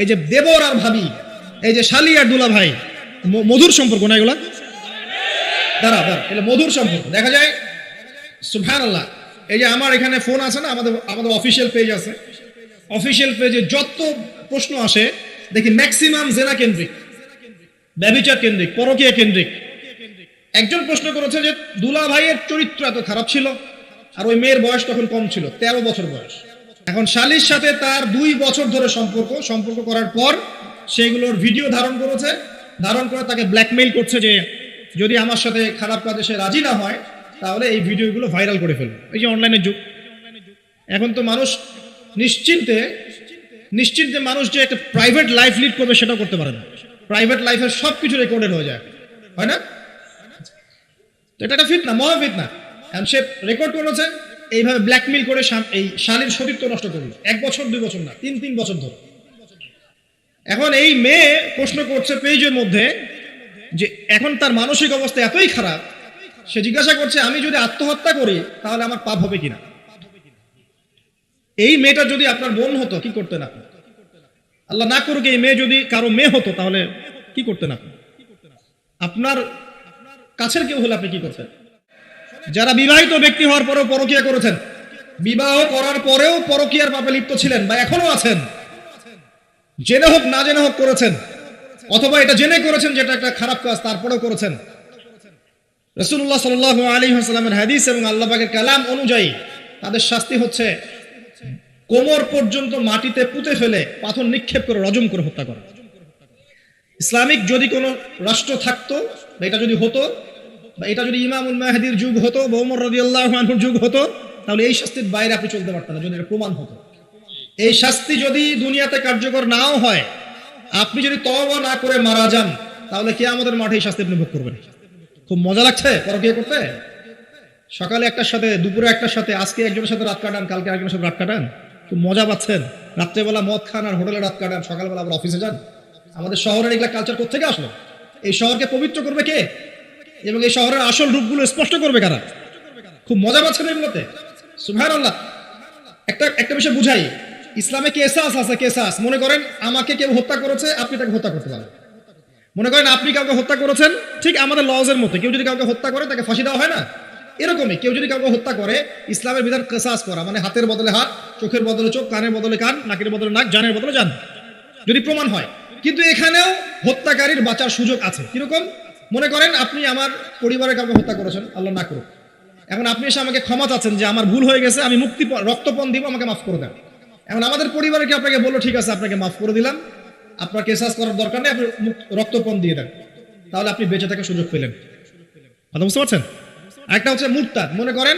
এই যে দেবর আর ভাবি, এই যে শালি আর দুলা ভাই, মধুর সম্পর্ক না এগুলা? দাঁড়া এটা মধুর সম্পর্ক। দেখা যায় সুবহানাল্লাহ, এই যে আমার এখানে ফোন আছে না, আমাদের অফিসিয়াল পেজ আছে, অফিসিয়াল পেজে যত প্রশ্ন আসে দেখি ম্যাক্সিমাম জেনা কেন্দ্রিক, ব্যভিচার কেন্দ্রিক, পরকীয়া কেন্দ্রিক। একজন প্রশ্ন করেছে যে দুলা ভাইয়ের চরিত্র এত খারাপ ছিল, আর ওই মেয়ের বয়স তখন কম ছিল, 13 বছর বয়স। এখন শালির সাথে তার 2 বছর ধরে সম্পর্ক করার পর সেগুলোর ভিডিও ধারণ করেছে, ধারণ করে তাকে ব্ল্যাকমেইল করছে যে যদি আমার সাথে খারাপ কাজে সে রাজি না হয় তাহলে এই ভিডিওগুলো ভাইরাল করে ফেলবে। এই যে অনলাইনের যুগ, এখন তো মানুষ নিশ্চিন্তে মানুষ যে একটা প্রাইভেট লাইফ লিড করবে সেটাও করতে পারে না। প্রাইভেট লাইফের সবকিছু রেকর্ডেড হয়ে যায়, হয় না? এটা একটা ফিতনা, মহা ফিতনা। এখন সে রেকর্ড করেছে, এইভাবে ব্ল্যাকমেইল করে এই শালীর সতীত্ব নষ্ট করলো 1 বছর 2 বছর না, 3 বছর ধরে। এখন এই মেয়ে প্রশ্ন করছে পেজের মধ্যে যে এখন তার মানসিক অবস্থা এতই খারাপ, সে জিজ্ঞাসা করছে আমি যদি আত্মহত্যা করি তাহলে আমার পাপ হবে কিনা। এই মেয়েটা যদি আপনার বোন হতো কি করতেন আপনি? আল্লাহ না করুক এই মেয়ে যদি কারো মেয়ে হতো তাহলে কি করতেন আপনি? আপনার কাছের কেউ হলে আপনি কি করতেন? যারা বিবাহিত ব্যক্তি হওয়ার পরেও পরকীয়া করেছেন, বিবাহ করার পরেও পরকীয়ার পাপে লিপ্ত ছিলেন বা এখনো আছেন, জেনে হোক না জেনে হোক করেছেন, অথবা এটা জেনে করেছেন যেটা একটা খারাপ কাজ তারপরেও করেছেন, রাসূলুল্লাহ সাল্লাল্লাহু আলাইহি ওয়াসাল্লামের হাদিস এবং আল্লাহ পাকের কালাম অনুযায়ী তাদের শাস্তি হচ্ছে কোমর পর্যন্ত মাটিতে পুঁতে ফেলে পাথর নিক্ষেপ করে রজম করে হত্যা করা। ইসলামিক যদি কোনো রাষ্ট্র থাকতো, এটা যদি হতো, বা এটা যদি ইমামুল মাহদির যুগ হতো বা ওমর রাদিয়াল্লাহু আনহুর যুগ হতো, তাহলে এই শাস্তির বাইরে আপনি চলতে পারতেন না, যদি এটা প্রমাণ হতো। এই শাস্তি যদি দুনিয়াতে কার্যকর নাও হয়, আপনি যদি তওবা না করে মারা যান তাহলে কিয়ামতের মাঠে এই শাস্তি আপনি ভোগ করবেন। খুব মজা লাগছে পরকীয়া করতে? সকালে একটার সাথে, দুপুরে একটার সাথে, আজকে একজনের সাথে রাত কাটান, কালকে একজনের সাথে রাত কাটান, খুব মজা পাচ্ছেন। রাত্রেবেলা মদ খান আর হোটেলে রাত কাটান, সকালবেলা আবার অফিসে যান। আমাদের শহরের এগুলা কালচার কোত্থেকে আসলো? এই শহরকে পবিত্র করবে কে এবং এই শহরের আসল রূপগুলো স্পষ্ট করবে কারা? খুব মজা পাচ্ছেন এগুলোতে। সুবহানাল্লাহ। একটা বিষয় বুঝাই, ইসলামে কেসাস আছে, কেসাস। মনে করেন আমাকে কেউ হত্যা করেছে, আপনি তাকে হত্যা করতে পারেন। মনে করেন আপনি কাউকে হত্যা করেছেন, ঠিক আমাদের লজের মতো, কেউ যদি কাউকে হত্যা করে তাকে ফাঁসি দেওয়া হয় না, এরকমই কেউ যদি কাউকে হত্যা করে ইসলামের বিধান কেসাস করা, মানে হাতের বদলে হাত, চোখের বদলে চোখ, কানের বদলে কান, নাকের বদলে নাক, জানের বদলে জান, যদি প্রমাণ হয়। কিন্তু এখানেও হত্যাকারীর বাঁচার সুযোগ আছে। কিরকম? মনে করেন আপনি আমার পরিবারের কাউকে হত্যা করেছেন, আল্লাহ না করুক, এখন আপনি এসে আমাকে ক্ষমা চাচ্ছেন যে আমার ভুল হয়ে গেছে, আমি রক্তপণ দিব, আমাকে মাফ করে দেন। এখন আমাদের পরিবারকে আপনাকে বললো ঠিক আছে আপনাকে মাফ করে দিলাম, আপনার কেসাস করার দরকার নেই, আপনি রক্তপণ দিয়ে দেন, তাহলে আপনি বেঁচে থাকার সুযোগ পেলেন। কথা বুঝতে পারছেন? একটা হচ্ছে মুরতাদ। মনে করেন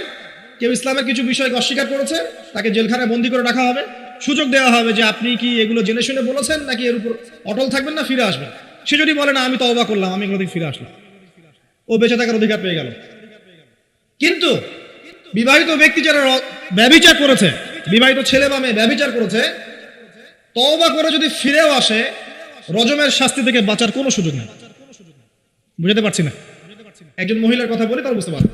কেউ ইসলামের কিছু বিষয়কে অস্বীকার করেছে, তাকে জেলখানায় বন্দী করে রাখা হবে, সুযোগ দেওয়া হবে যে আপনি কি এগুলো জেনে শুনে বলেছেন নাকি এর উপর অটল থাকবেন না ফিরে আসবেন। সে যদি বলে না আমি তওবা করলাম, আমি এগুলো থেকে ফিরে আসলাম, ও বেঁচে থাকার অধিকার পেয়ে গেল। কিন্তু বিবাহিত ব্যক্তি যারা ব্যভিচার করেছে, বিবাহিত ছেলে বা মেয়ে ব্যভিচার করেছে, তওবা করে যদি ফিরেও আসে, রজমের শাস্তি থেকে বাঁচার কোনো সুযোগ নেই। বুঝতে পারছি না? একজন মহিলার কথা বলি তাহলে বুঝতে পারবেন।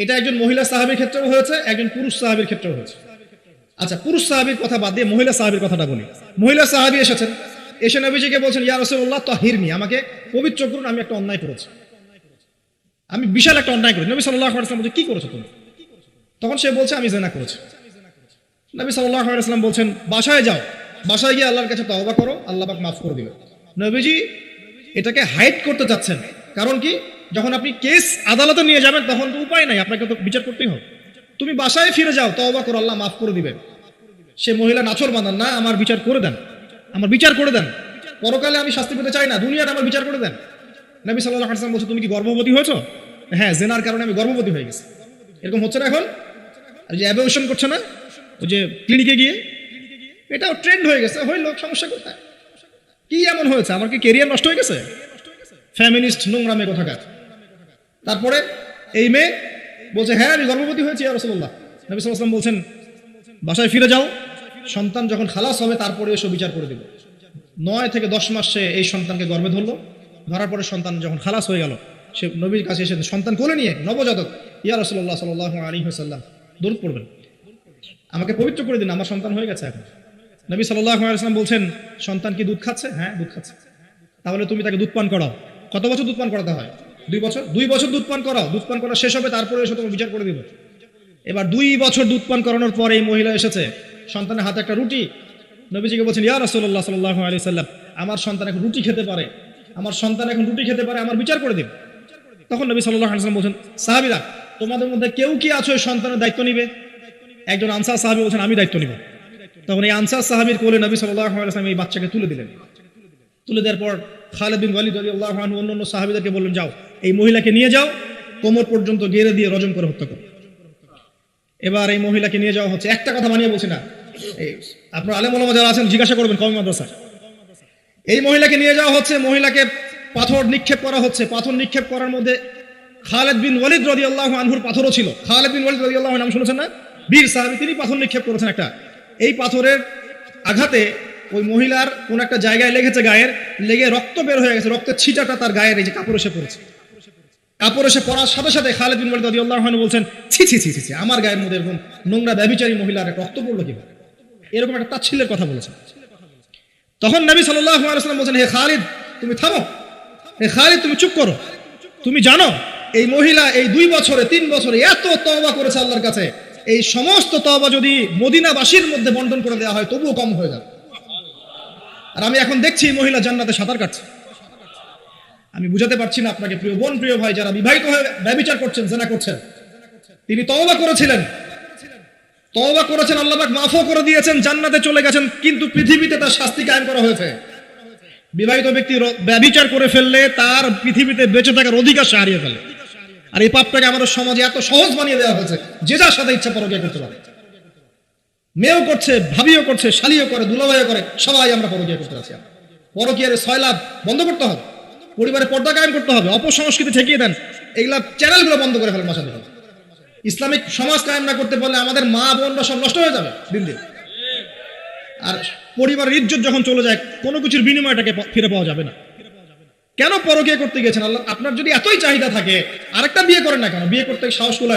এটা একজন মহিলা সাহাবীর ক্ষেত্রেও হয়েছে, একজন পুরুষ সাহাবীর ক্ষেত্রেও হয়েছে। আচ্ছা, পুরুষ সাহাবীর কথা বাদ দিয়ে মহিলা সাহাবীর কথাটা বলি। মহিলা সাহাবী এসেছেন, এসে নবীজিকে বলছেন ইয়া রাসূলুল্লাহ তাহিরনি, আমাকে পবিত্র করুন, আমি একটা অন্যায় করেছি, আমি বিশাল একটা অন্যায় করেছি। নবী সাল্লাল্লাহু আলাইহি ওয়াসাল্লাম বলছেন কি করেছো তুমি? তখন সে বলছে আমি জিনা করেছি। নবী সাল্লাল্লাহু আলাইহি ওয়াসাল্লাম বলছেন বাসায় যাও, বাসায় গিয়ে আল্লাহর কাছে তওবা করো, আল্লাহ পাক মাফ করে দিবেন। নবীজি এটাকে হাইড করতে চাচ্ছেন, কারণ কি যখন আপনি কেস আদালতে নিয়ে যাবেন তখন তো উপায় নাই, আপনাকে তো বিচার করতেই হবে। তুমি বাসায় ফিরে যাও, তওবা করো, আল্লাহ মাফ করে দিবেন। সে মহিলা নাছর বাঁধান না, আমার বিচার করে দেন, আমার বিচার করে দেন, পরকালে আমি শাস্তি পেতে চাই না, দুনিয়াতে আমার বিচার করে দেন। নবী সাল্লাল্লাহু আলাইহি ওয়াসাল্লাম বলছে তুমি কি গর্ভবতী হয়েছো? হ্যাঁ, জেনার কারণে আমি গর্ভবতী হয়ে গেছি। এরকম হচ্ছে না এখন? আর যে অ্যাবর্শন করছে না ওই যে ক্লিনিকে গিয়ে, এটাও ট্রেন্ড হয়ে গেছে। হইল সমস্যা কোথায়? কি এমন হয়েছে? আমার কি কেরিয়ার নষ্ট হয়ে গেছে? ফ্যামিনিস্ট নোংরা মেয়ে কোথাকার। তারপরে এই মেয়ে বলছে হ্যাঁ আমি গর্ভবতী হয়েছি ইয়া রাসূলুল্লাহ। নবী সাল্লাল্লাহু আলাইহি ওয়াসাল্লাম বলছেন বাসায় ফিরে যাও, সন্তান যখন খালাস হবে তারপরে এসে বিচার করে দিব। 9 থেকে 10 মাস সে এই সন্তানকে গর্ভে ধরলো, ধরার পরে সন্তান যখন খালাস হয়ে গেল, সে নবীর কাছে এসে সন্তান কোলে নিয়ে নবজাতক ইয়া রাসূলুল্লাহ সাল্লাল্লাহু আলাইহি ওয়াসাল্লাম দরুদ পড়বেন, আমাকে পবিত্র করে দিন, আমার সন্তান হয়ে গেছে এখন। নবী সাল্লাল্লাহু আলাইহি ওয়াসাল্লাম বলছেন, সন্তান কি দুধ খাচ্ছে? হ্যাঁ, দুধ খাচ্ছে। তাহলে তুমি তাকে দুধ পান করাও। কত বছর দুধ পান করাতে হয়? 2 বছর। 2 বছর দুধ পান করাও। দুধ পান করা শেষ হবে, তারপরে এসে তোমার বিচার করে দিব। এবার 2 বছর দুধ পান করানোর পরে এই মহিলা এসেছে, সন্তানের হাতে একটা রুটি। নবীজিকে বলছেন, ইয়া রাসূলুল্লাহ সাল্লাল্লাহু আলাইহি সাল্লাম, আমার সন্তান এখন রুটি খেতে পারে, আমার সন্তান এখন রুটি খেতে পারে, আমার বিচার করে দিন। তখন নবী সাল্লাল্লাহু আলাইহি সাল্লাম বলছেন, সাহাবীরা, তোমাদের মধ্যে কেউ কি আছো এই সন্তানের দায়িত্ব নিবে? একজন আনসার সাহাবী বলছেন, আমি দায়িত্ব নিব। তখন এই আনসার সাহাবীর কোলে নবী সাল্লাল্লাহু আলাইহি সাল্লাম এই বাচ্চাকে তুলে দিলেন। তুলে দেওয়ার পর খালিদ বিন ওয়ালিদ রাদিয়াল্লাহু আনহু অন্যান্য সাহাবীদেরকে বললেন, যাও এই মহিলাকে নিয়ে যাও, কোমর পর্যন্ত গেড়ে দিয়ে রজম করে হত্যা করো। এবার এই মহিলাকে নিয়ে যাওয়া হচ্ছে। একটা কথা বানিয়ে বলছি না, এই আপনার আলেম ওলামা যারা আছেন জিজ্ঞাসা করবেন কওমি মাদ্রাসা। এই মহিলাকে নিয়ে যাওয়া হচ্ছে, মহিলাকে পাথর নিক্ষেপ করা হচ্ছে। পাথর নিক্ষেপ করার মধ্যে খালিদ বিন ওয়ালিদ রাদিয়াল্লাহু আনহুর পাথরও ছিল। খালিদ বিন ওয়ালিদ রাদিয়াল্লাহু আনহু নাম শুনেছেন না? বীর সাহাবী, তিনি পাথর নিক্ষেপ করেছেন একটা। এই পাথরের আঘাতে ওই মহিলার কোন একটা জায়গায় লেগেছে, গায়ের লেগে রক্ত বের হয়ে গেছে। রক্তের ছিটাটা তার গায়ের এই যে কাপড় এসে পড়েছে। কাপড় এসে পড়ার সাথে সাথে খালিদ বিন ওয়ালিদ রাদিয়াল্লাহু আনহু বলছেন, ছি ছি ছি ছি, আমার গায়ের মধ্যে এরকম নোংরা ব্যভিচারী মহিলার রক্ত পড়লো কিভাবে? এরকম একটা তাচ্ছিল্যের কথা বলেছেন। তখন নবী সাল্লাল্লাহু আলাইহি ওয়াসাল্লাম বলছেন, হে খালিদ তুমি থামো, হে খালিদ তুমি চুপ করো। তুমি জানো এই মহিলা এই 2 বছরে 3 বছরে এত তওবা করেছে আল্লাহর কাছে, এই সমস্ত তওবা যদি মদিনাবাসীর মধ্যে বন্টন করে দেওয়া হয় তবুও কম হয়ে যাবে। আর আমি এখন দেখছি এই মহিলা জান্নাতে সাঁতার কাটছে। আমি বুঝাতে পারছি না আপনাকে প্রিয় বোন, প্রিয় ভাই, যারা বিবাহিত হয়ে ব্যভিচার করছেন, জিনা করছেন, তিনি তওবা করেছিলেন, তওবা করেছেন, আল্লাহ পাক মাফও করে দিয়েছেন, জান্নাতে চলে গেছেন, কিন্তু পৃথিবীতে তার শাস্তি কায়েম করা হয়েছে। বিবাহিত ব্যক্তি ব্যভিচার করে ফেললে তার পৃথিবীতে বেঁচে থাকার অধিকার সে হারিয়ে ফেলে। আর এই পাপটাকে আমাদের সমাজে এত সহজ বানিয়ে দেওয়া হয়েছে, যে যার সাথে ইচ্ছা পরকীয়া করতে পারে। মেয়েও করছে, ভাবিও করছে, শালিও করে, দুলাভাইও করে, সবাই আমরা পরকীয়া করতে আছি। পরকীয়ার সয়লাভ বন্ধ করতে হবে, পরিবারে পর্দা কায়েম করতে হবে, অপসংস্কৃতি ঠেকিয়ে দেন, এগুলা চ্যানেলগুলো বন্ধ করে ফেলেন মাসা দিন। ইসলামিক সমাজ কায়েম না করতে পারলে আমাদের মা বোনরা সব নষ্ট হয়ে যাবে দিন দিন। আর পরিবারের ইজ্জত যখন চলে যায়, কোনো কিছুর বিনিময়টাকে ফিরে পাওয়া যাবে না। কেন পরকীয়া করতে গেছেন? আল্লাহ, আপনার যদি এতই চাহিদা থাকে আরেকটা বিয়ে করেন না কেন? বিয়ে করতে সাহস কুলায় না।